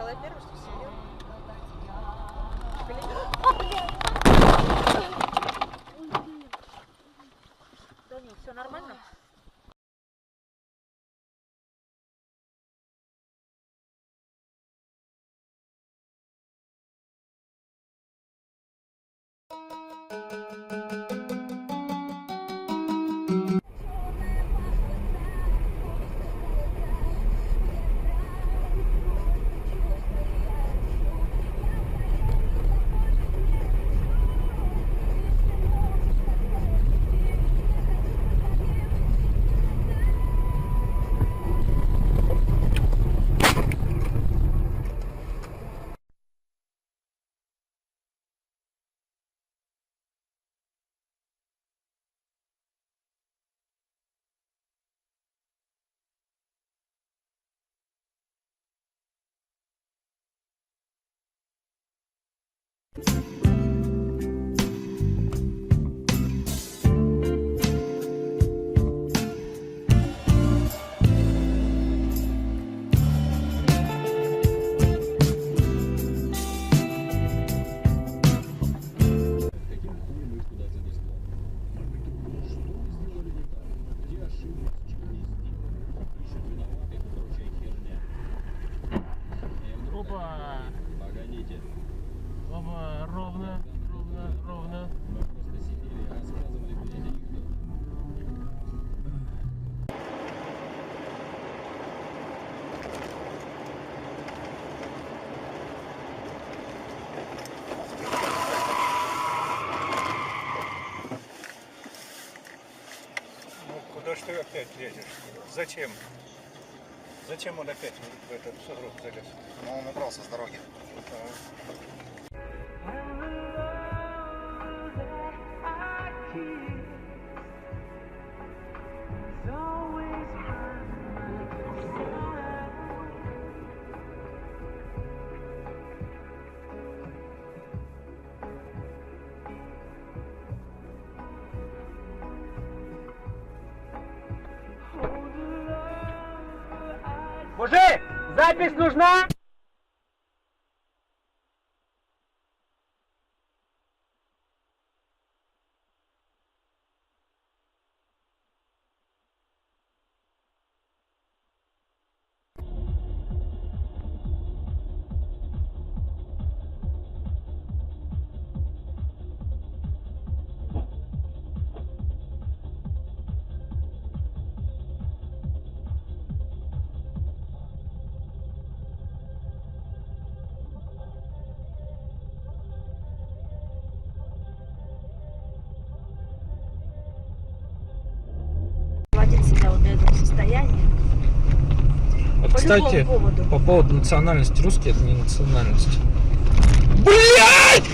Николай Первый, что сидел? Да нет, все нормально? Погодите. Оба, ровно. Мы просто сидели и рассказывали, блядь, анекдот. Ну куда ж ты опять лезешь? Зачем? Зачем он опять в этот сугроб залез? Но он убрался с дороги. Мужик, запись нужна? Доводить себя вот до этого состояния. Кстати, любому поводу. по поводу национальности, русский это не национальность. Блять!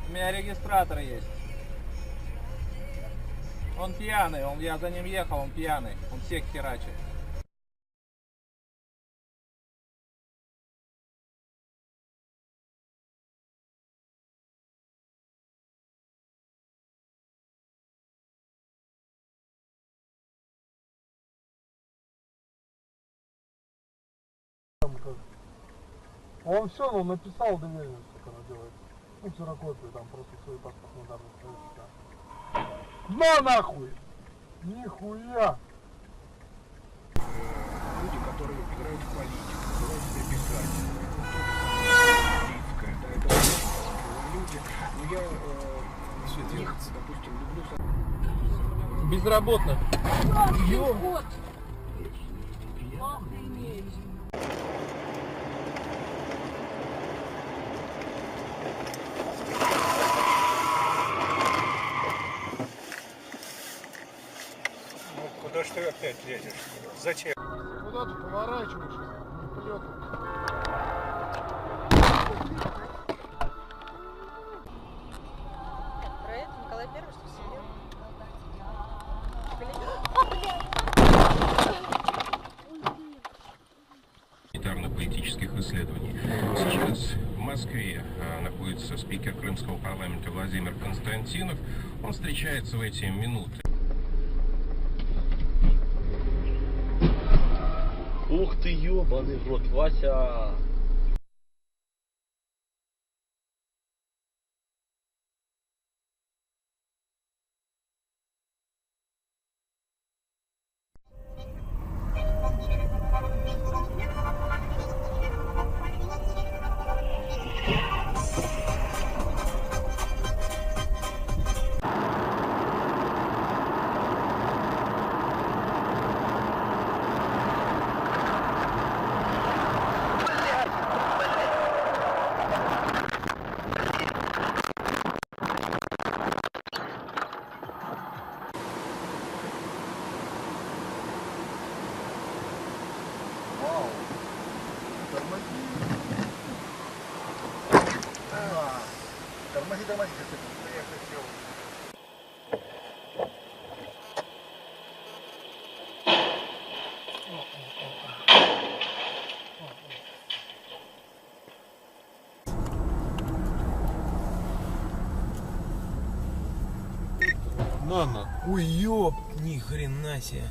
У меня регистратор есть. Он пьяный, я за ним ехал, он пьяный. Он всех херачит. Он все, он написал доверие, что она делает. Ну, ксерокопию, там просто свой паспортный данные. На нахуй! Нихуя! Люди, которые играют в политику, называют себя писателями. Это тоже люди. Но я их, допустим, люблю. Безработных. что опять лезешь? Зачем? Куда ты поворачиваешь? Вперед. Про это Николай Первый, что сидел? Гуманитарно-политических исследований. Сейчас в Москве находится спикер Крымского парламента Владимир Константинов. Он встречается в эти минуты. Ух ты, ёбаный в рот, Вася! Тормози, я хотел. На. Ой, ёб, ни хрена себе.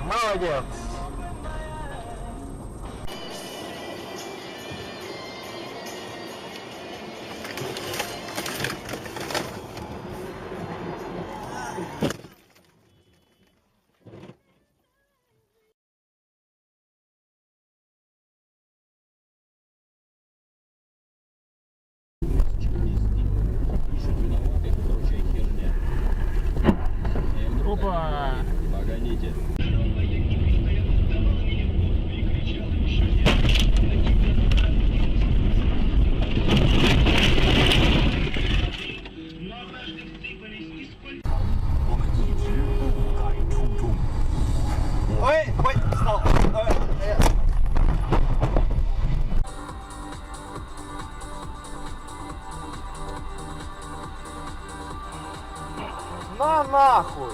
Молодец. Опа! Погодите. На нахуй.